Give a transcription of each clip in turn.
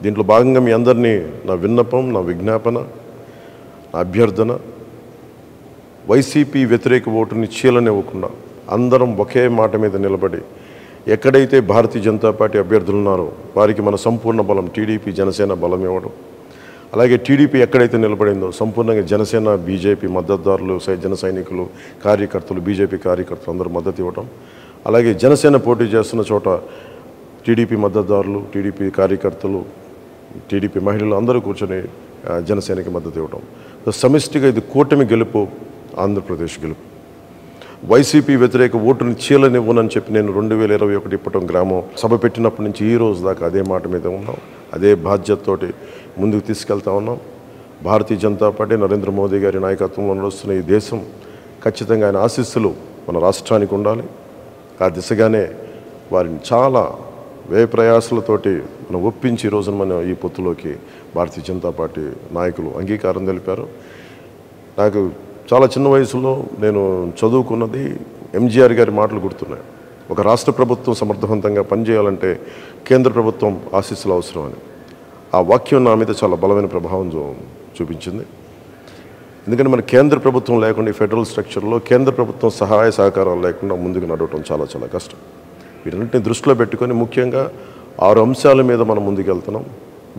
దీంట్లో భాగంగా మీ అందరినీ నా విన్నపం, నా విజ్ఞాపన, నా అభ్యర్థన, వైసీపీ వ్యతిరేక ఓటుని చీలనివ్వకుండా అందరం ఒకే మాట మీద నిలబడి ఎక్కడైతే భారతీయ జనతా పార్టీ అభ్యర్థులు ఉన్నారో వారికి మన సంపూర్ణ బలం టీడీపీ జనసేన బలం ఇవ్వడం, అలాగే టీడీపీ ఎక్కడైతే నిలబడిందో సంపూర్ణంగా జనసేన బీజేపీ మద్దతుదారులు, జన సైనికులు, కార్యకర్తలు, బీజేపీ కార్యకర్తలు అందరూ మద్దతు ఇవ్వడం, అలాగే జనసేన పోటీ చేస్తున్న చోట టీడీపీ మద్దతుదారులు, టీడీపీ కార్యకర్తలు, టీడీపీ మహిళలు అందరూ కూర్చొని జనసేనకి మద్దతు ఇవ్వడం. సమిష్టిగా ఇది కూటమి గెలుపు, ఆంధ్రప్రదేశ్ గెలుపు. వైసీపీ వ్యతిరేక ఓటుని చీలనివ్వనని చెప్పి నేను 2021 ఇప్పటం గ్రామం సభ పెట్టినప్పటి నుంచి ఈ రోజు దాకా అదే మాట మీద ఉన్నాం, అదే బాధ్యతతోటి ముందుకు తీసుకెళ్తా ఉన్నాం. భారతీయ జనతా పార్టీ నరేంద్ర మోదీ గారి నాయకత్వంలో నడుస్తున్న ఈ దేశం ఖచ్చితంగా ఆయన ఆశీస్సులు మన రాష్ట్రానికి ఉండాలి. ఆ దిశగానే వారిని చాలా వ్యయ ప్రయాసాలతోటి మనం ఒప్పించి ఈ రోజున మనం ఈ పొత్తులోకి భారతీయ జనతా పార్టీ నాయకులు అంగీకారం తెలిపారు. నాకు చాలా చిన్న వయసులో నేను చదువుకున్నది ఎంజీఆర్ గారి మాటలు గుర్తున్నాయి. ఒక రాష్ట్ర ప్రభుత్వం సమర్థవంతంగా పనిచేయాలంటే కేంద్ర ప్రభుత్వం ఆశీస్సులు అవసరం అని. ఆ వాక్యం నా మీద చాలా బలమైన ప్రభావం చూపించింది. ఎందుకంటే మన కేంద్ర ప్రభుత్వం లేకుండా ఈ ఫెడరల్ స్ట్రక్చర్లో కేంద్ర ప్రభుత్వం సహాయ సహకారాలు లేకుండా ముందుకు నడవటం చాలా చాలా కష్టం. వీటన్నింటినీ దృష్టిలో పెట్టుకొని ముఖ్యంగా 6 అంశాల మీద మనం ముందుకెళ్తున్నాం.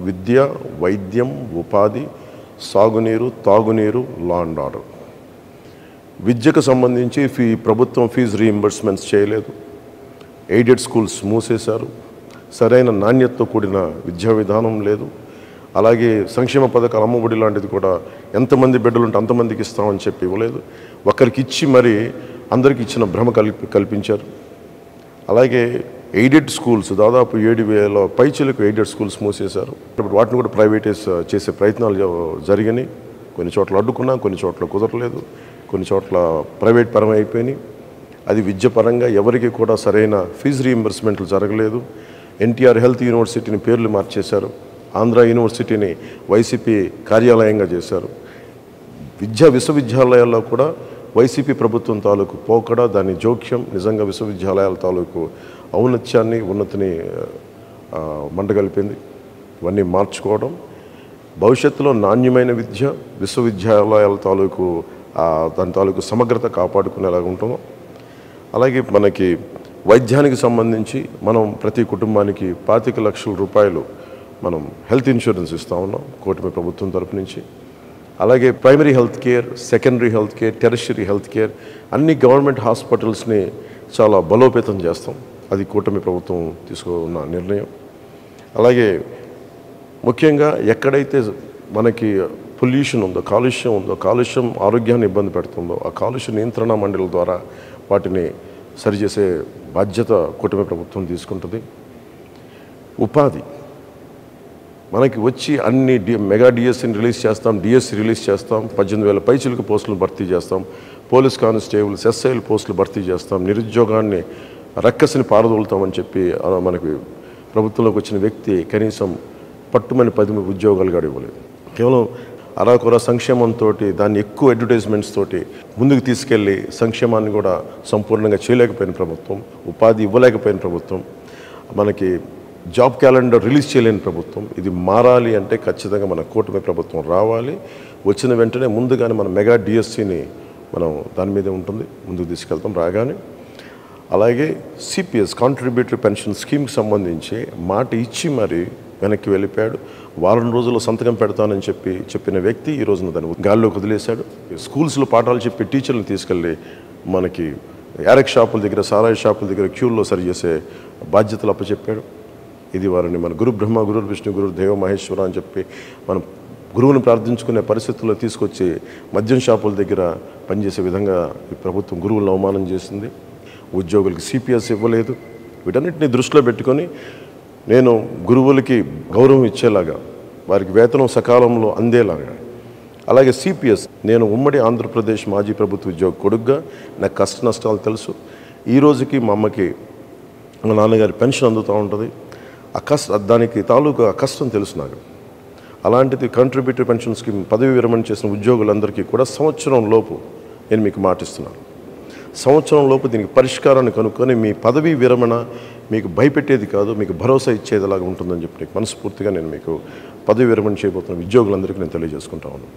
విద్య, వైద్యం, ఉపాధి, సాగునీరు, తాగునీరు, లా అండ్ ఆర్డర్. విద్యకు సంబంధించి ప్రభుత్వం ఫీజు రీయింబర్స్మెంట్స్ చేయలేదు, ఎయిడెడ్ స్కూల్స్ మూసేశారు, సరైన నాణ్యతతో కూడిన విద్యా విధానం లేదు. అలాగే సంక్షేమ పథకాలు అమ్మఒడి లాంటిది కూడా ఎంతమంది బిడ్డలు ఉంటే అంతమందికి ఇస్తామని చెప్పి ఇవ్వలేదు, ఒకరికి ఇచ్చి మరి అందరికి ఇచ్చిన భ్రమ కల్పించారు. అలాగే ఎయిడెడ్ స్కూల్స్ దాదాపు 7,000 పైచీలకు ఎయిడెడ్ స్కూల్స్ మూసేశారు. ఇప్పుడు వాటిని కూడా ప్రైవేటైజ్ చేసే ప్రయత్నాలు జరిగినాయి. కొన్ని చోట్ల అడ్డుకున్నా, కొన్ని చోట్ల కుదరలేదు, కొన్ని చోట్ల ప్రైవేట్ పరం అయిపోయినాయి. అది విద్య పరంగా ఎవరికి కూడా సరైన ఫీజు రీయింబర్స్మెంట్లు జరగలేదు. ఎన్టీఆర్ హెల్త్ యూనివర్సిటీని పేర్లు మార్చేశారు, ఆంధ్ర యూనివర్సిటీని వైసీపీ కార్యాలయంగా చేశారు. విశ్వవిద్యాలయాల్లో కూడా వైసీపీ ప్రభుత్వం తాలూకు పోకడ, దాని జోక్యం నిజంగా విశ్వవిద్యాలయాల తాలూకు ఔన్నత్యాన్ని, ఉన్నతిని మంటగలిపింది. ఇవన్నీ మార్చుకోవడం, భవిష్యత్తులో నాణ్యమైన విద్య, విశ్వవిద్యాలయాల తాలూకు దాని తాలూకు సమగ్రత కాపాడుకునేలాగా ఉంటుందో. అలాగే మనకి వైద్యానికి సంబంధించి మనం ప్రతి కుటుంబానికి 25 లక్షల రూపాయలు మనం హెల్త్ ఇన్సూరెన్స్ ఇస్తూ ఉన్నాం కూటమి ప్రభుత్వం తరపు నుంచి. అలాగే primary health care, secondary health care, tertiary health care అన్ని గవర్నమెంట్ హాస్పిటల్స్ని చాలా బలోపేతం చేస్తాం. అది కూటమి ప్రభుత్వం తీసుకున్న నిర్ణయం. అలాగే ముఖ్యంగా ఎక్కడైతే మనకి పొల్యూషన్ ఉందో, కాలుష్యం ఉందో, కాలుష్యం ఆరోగ్యాన్ని ఇబ్బంది పెడుతుందో ఆ కాలుష్య నియంత్రణ మండలి ద్వారా వాటిని సరిచేసే బాధ్యత కూటమి ప్రభుత్వం తీసుకుంటుంది. ఉపాధి మనకి వచ్చి అన్ని మెగా డిఎస్సిని రిలీజ్ చేస్తాం, డిఎస్సి రిలీజ్ చేస్తాం, 18,000 పైచిలకు పోస్టులను భర్తీ చేస్తాం, పోలీస్ కానిస్టేబుల్స్, ఎస్ఐల పోస్టులు భర్తీ చేస్తాం, నిరుద్యోగాన్ని రక్కసిని పారదోలుతామని చెప్పి మనకి ప్రభుత్వంలోకి వచ్చిన వ్యక్తి కనీసం పట్టుమని 10 ఉద్యోగాలు కూడా ఇవ్వలేదు. కేవలం అరాకొర సంక్షేమంతో దాన్ని ఎక్కువ అడ్వర్టైజ్మెంట్స్ తోటి ముందుకు తీసుకెళ్ళి సంక్షేమాన్ని కూడా సంపూర్ణంగా చేయలేకపోయిన ప్రభుత్వం, ఉపాధి ఇవ్వలేకపోయిన ప్రభుత్వం, మనకి జాబ్ క్యాలెండర్ రిలీజ్ చేయలేని ప్రభుత్వం. ఇది మారాలి అంటే ఖచ్చితంగా మన కూటమి ప్రభుత్వం రావాలి. వచ్చిన వెంటనే ముందుగానే మన మెగా డిఎస్సిని మనం దాని మీదే ఉంటుంది, ముందుకు తీసుకెళ్తాం రాగానే. అలాగే సిపిఎస్ కాంట్రిబ్యూటరీ పెన్షన్ స్కీమ్కి సంబంధించి మాట ఇచ్చి మరి వెనక్కి వెళ్ళిపోయాడు. వారం రోజుల్లో సంతకం పెడతానని చెప్పిన వ్యక్తి ఈ రోజున దాన్ని గాల్లోకి వదిలేశాడు. స్కూల్స్లో పాఠాలు చెప్పి టీచర్లను తీసుకెళ్ళి మనకి యారక్ షాపుల దగ్గర, సారాయి షాపుల దగ్గర క్యూల్లో సరిచేసే బాధ్యతలు అప్పచెప్పాడు. ఇది వారిని మన గురు బ్రహ్మ, గురు విష్ణు, గురు దేవ మహేశ్వర అని చెప్పి మనం గురువుని ప్రార్థించుకునే పరిస్థితుల్లో తీసుకొచ్చి మద్యం షాపుల దగ్గర పనిచేసే విధంగా ఈ ప్రభుత్వం గురువులను అవమానం చేసింది. ఉద్యోగులకి సిపిఎస్ ఇవ్వలేదు. వీటన్నిటిని దృష్టిలో పెట్టుకొని నేను గురువులకి గౌరవం ఇచ్చేలాగా, వారికి వేతనం సకాలంలో అందేలాగా, అలాగే సిపిఎస్ నేను ఉమ్మడి ఆంధ్రప్రదేశ్ మాజీ ప్రభుత్వ ఉద్యోగ కొడుగ్గా నాకు కష్ట నష్టాలు తెలుసు. ఈ రోజుకి మా అమ్మకి మా నాన్నగారి పెన్షన్ అందుతూ ఉంటుంది. దానికి తాలూకా కష్టం తెలుసు నాకు. అలాంటిది కాంట్రిబ్యూటరీ పెన్షన్ స్కీమ్ పదవి విరమణ చేసిన ఉద్యోగులందరికీ కూడా సంవత్సరం లోపు నేను మీకు మాటిస్తున్నాను. సంవత్సరం లోపు దీనికి పరిష్కారాన్ని కనుక్కొని మీ పదవీ విరమణ మీకు భయపెట్టేది కాదు, మీకు భరోసా ఇచ్చేదిలాగా ఉంటుందని చెప్పి మనస్ఫూర్తిగా నేను మీకు పదవీ విరమణ చేయబోతున్న ఉద్యోగులందరికీ నేను తెలియజేసుకుంటా ఉన్నాను.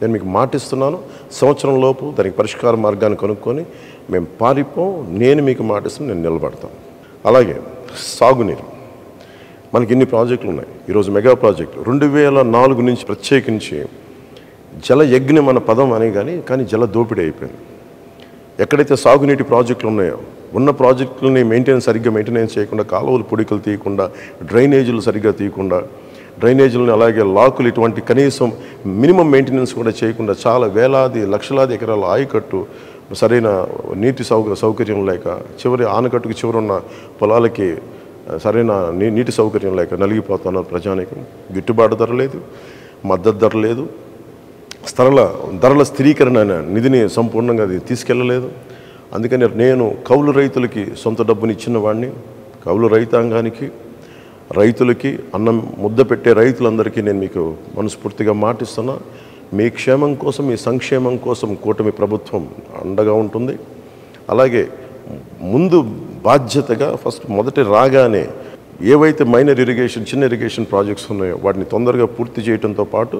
నేను మీకు మాటిస్తున్నాను, సంవత్సరం లోపు దానికి పరిష్కార మార్గాన్ని కనుక్కొని మేము పారిపోం. నేను మీకు మాటిస్తాను, నేను నిలబడతాను. అలాగే సాగునీరు, మనకి ఇన్ని ప్రాజెక్టులు ఉన్నాయి. ఈరోజు మెగా ప్రాజెక్టు 2004 నుంచి ప్రత్యేకించి జల యజ్ఞం మన పదం అని కానీ జల దోపిడీ అయిపోయింది. ఎక్కడైతే సాగునీటి ప్రాజెక్టులు ఉన్నాయో ఉన్న ప్రాజెక్టులని సరిగ్గా మెయింటెనెన్స్ చేయకుండా, కాలువలు పొడికలు తీయకుండా, డ్రైనేజీలు సరిగ్గా తీయకుండా, డ్రైనేజీలను అలాగే లాకులు ఇటువంటి కనీసం మినిమం మెయింటెనెన్స్ కూడా చేయకుండా చాలా వేలాది లక్షలాది ఎకరాల ఆయకట్టు సరైన నీటి సౌకర్యం లేక, చివరి ఆనకట్టుకు చివరున్న పొలాలకి సరైన నీటి సౌకర్యం లేక నలిగిపోతున్నారు ప్రజానికి. గిట్టుబాటు ధర లేదు, మద్దతు ధర లేదు, ధరల స్థిరీకరణ నిధిని సంపూర్ణంగా అది తీసుకెళ్ళలేదు. అందుకని నేను కౌలు రైతులకి సొంత డబ్బుని ఇచ్చిన వాడిని, కౌలు రైతాంగానికి, రైతులకి, అన్నం ముద్ద పెట్టే రైతులందరికీ నేను మీకు మనస్ఫూర్తిగా మాటిస్తున్నా, మీ క్షేమం కోసం, మీ సంక్షేమం కోసం కూటమి ప్రభుత్వం అండగా ఉంటుంది. అలాగే ముందు బాధ్యతగా మొదటి రాగానే ఏవైతే మైనర్ ఇరిగేషన్, చిన్న ఇరిగేషన్ ప్రాజెక్ట్స్ ఉన్నాయో వాటిని తొందరగా పూర్తి చేయడంతో పాటు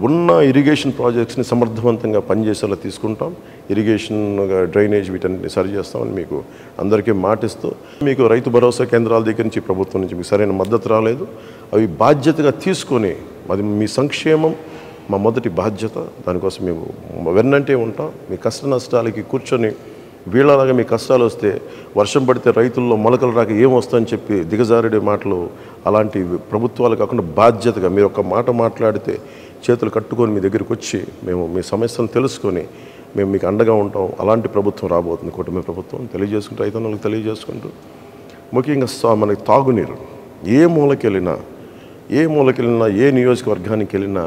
ఉన్న ఇరిగేషన్ ప్రాజెక్ట్స్ని సమర్థవంతంగా పనిచేసేలా తీసుకుంటాం. ఇరిగేషన్, డ్రైనేజ్ వీటన్నిటిని సరి చేస్తామని మీకు అందరికీ మాటిస్తూ, మీకు రైతు భరోసా కేంద్రాల దగ్గర నుంచి ప్రభుత్వం నుంచి మీకు సరైన మద్దతు రాలేదు. అవి బాధ్యతగా తీసుకొని అది మీ సంక్షేమం మా మొదటి బాధ్యత. దానికోసం మేము వెన్నంటే ఉంటాం. మీ కష్ట నష్టాలకి కూర్చొని వీళ్ళలాగా మీ కష్టాలు వస్తే వర్షం పడితే రైతుల్లో మొలకలు రాక ఏమొస్తుందని చెప్పి దిగజారుడే మాటలు అలాంటి ప్రభుత్వాలు కాకుండా బాధ్యతగా మీరు ఒక మాట మాట్లాడితే చేతులు కట్టుకొని మీ దగ్గరికి వచ్చి మేము మీ సమస్యలను తెలుసుకొని మేము మీకు అండగా ఉంటాం. అలాంటి ప్రభుత్వం రాబోతుంది కూటమి ప్రభుత్వం. తెలియజేసుకుంటూ రైతన్నలకు తెలియజేసుకుంటూ ముఖ్యంగా మనకి తాగునీరు ఏ మూలకెళ్ళినా, ఏ నియోజకవర్గానికి వెళ్ళినా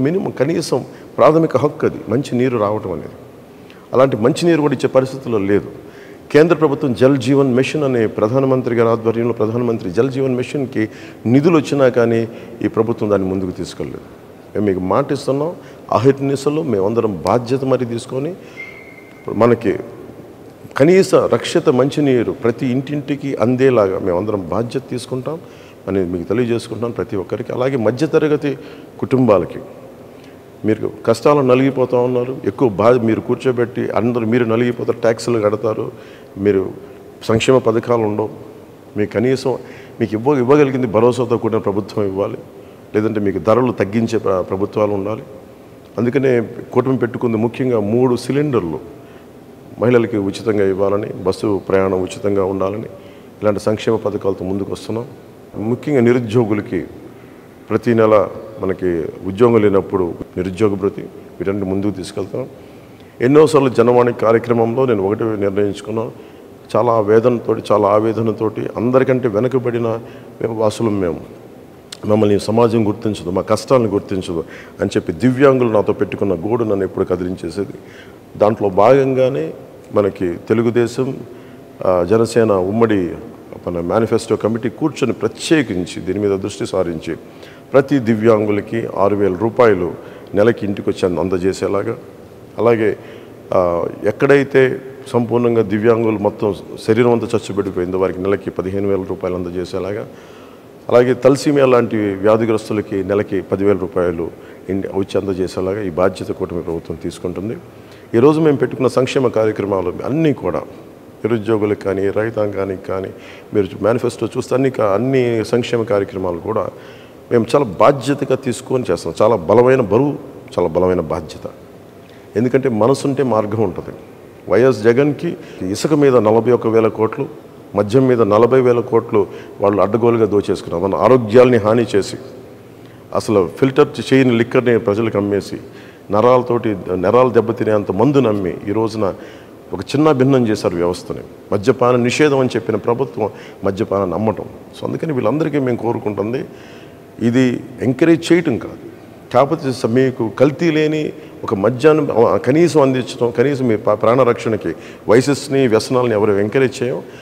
మినిమం కనీసం ప్రాథమిక హక్కు అది మంచి నీరు రావటం అనేది. అలాంటి మంచినీరు కూడా ఇచ్చే పరిస్థితుల్లో లేదు. కేంద్ర ప్రభుత్వం జల్ జీవన్ మిషన్ అనే ప్రధానమంత్రి గారి ఆధ్వర్యంలో ప్రధానమంత్రి జల్ జీవన్ మిషన్కి నిధులు వచ్చినా కానీ ఈ ప్రభుత్వం దాన్ని ముందుకు తీసుకెళ్ళలేదు. మేము మీకు మాటిస్తున్నాం, అహిర్నిశలు మేమందరం బాధ్యత మరి తీసుకొని మనకి కనీస రక్షిత మంచినీరు ప్రతి ఇంటింటికి అందేలాగా మేమందరం బాధ్యత తీసుకుంటాం అని మీకు తెలియజేసుకుంటాం ప్రతి ఒక్కరికి. అలాగే మధ్యతరగతి కుటుంబాలకి మీరు కష్టాలు నలిగిపోతూ ఉన్నారు, ఎక్కువ మీరు కూర్చోబెట్టి అందరూ మీరు నలిగిపోతారు, ట్యాక్సులు కడతారు, మీరు సంక్షేమ పథకాలు ఉండవు. మీకు కనీసం మీకు ఇవ్వగలిగింది భరోసాతో కూడిన ప్రభుత్వం ఇవ్వాలి, లేదంటే మీకు ధరలు తగ్గించే ప్రభుత్వాలు ఉండాలి. అందుకనే కూటమి పెట్టుకుంది ముఖ్యంగా 3 సిలిండర్లు మహిళలకి ఉచితంగా ఇవ్వాలని, బస్సు ప్రయాణం ఉచితంగా ఉండాలని ఇలాంటి సంక్షేమ పథకాలతో ముందుకు వస్తున్నాం. ముఖ్యంగా నిరుద్యోగులకి ప్రతి నెల మనకి ఉద్యోగం లేనప్పుడు నిరుద్యోగ భృతి వీటన్ని ముందుకు తీసుకెళ్తాం. ఎన్నోసార్లు జనవాణి కార్యక్రమంలో నేను ఒకటి నిర్ణయించుకున్నాను, చాలా ఆవేదనతోటి అందరికంటే వెనకబడిన వాసులు మేము, మమ్మల్ని సమాజం గుర్తించదు, మా కష్టాలను గుర్తించదు అని చెప్పి దివ్యాంగులు నాతో పెట్టుకున్న గోడు నన్ను ఎప్పుడు కదిలించేసేది. దాంట్లో భాగంగానే మనకి తెలుగుదేశం, జనసేన ఉమ్మడి మన మేనిఫెస్టో కమిటీ కూర్చొని ప్రత్యేకించి దీని మీద దృష్టి సారించి ప్రతి దివ్యాంగులకి 6,000 రూపాయలు నెలకి ఇంటికి వచ్చి అందజేసేలాగా, అలాగే ఎక్కడైతే సంపూర్ణంగా దివ్యాంగులు మొత్తం శరీరం అంతా చచ్చుబడిపోయిందో వారికి నెలకి 15,000 రూపాయలు అందజేసేలాగా, అలాగే తలసీమియా లాంటి వ్యాధిగ్రస్తులకి నెలకి 10,000 రూపాయలు వచ్చి అందజేసేలాగా ఈ బాధ్యత కూటమి ప్రభుత్వం తీసుకుంటుంది. ఈరోజు మేము పెట్టుకున్న సంక్షేమ కార్యక్రమాలు అన్నీ కూడా నిరుద్యోగులకు కానీ, రైతాంగానికి కానీ, మీరు మేనిఫెస్టో చూస్తే అన్ని సంక్షేమ కార్యక్రమాలు కూడా మేము చాలా బాధ్యతగా తీసుకొని చేస్తాం. చాలా బలమైన బరువు, చాలా బలమైన బాధ్యత. ఎందుకంటే మనసుంటే మార్గం ఉంటుంది. వైఎస్ జగన్కి ఇసుక మీద 41,000 కోట్లు, మద్యం మీద 40,000 కోట్లు వాళ్ళు అడ్డగోలుగా దోచేసుకున్నారు. మన ఆరోగ్యాల్ని హాని చేసి, అసలు ఫిల్టర్ చేయని లిక్కర్ని ప్రజలకు అమ్మేసి, నరాలు దెబ్బతినేంత మందు నమ్మి ఈ రోజున ఒక చిన్న భిన్నం చేశారు వ్యవస్థని. మద్యపాన నిషేధం అని చెప్పిన ప్రభుత్వం మద్యపానాన్ని అమ్మటం. సో అందుకని వీళ్ళందరికీ మేము కోరుకుంటుంది ఇది ఎంకరేజ్ చేయటం కాదు, కాకపోతే మీకు కల్తీ లేని ఒక మద్యాన్ని కనీసం అందించడం, కనీసం మీ ప్రాణరక్షణకి వయసెస్ని వ్యసనాలని ఎవరు ఎంకరేజ్ చేయం.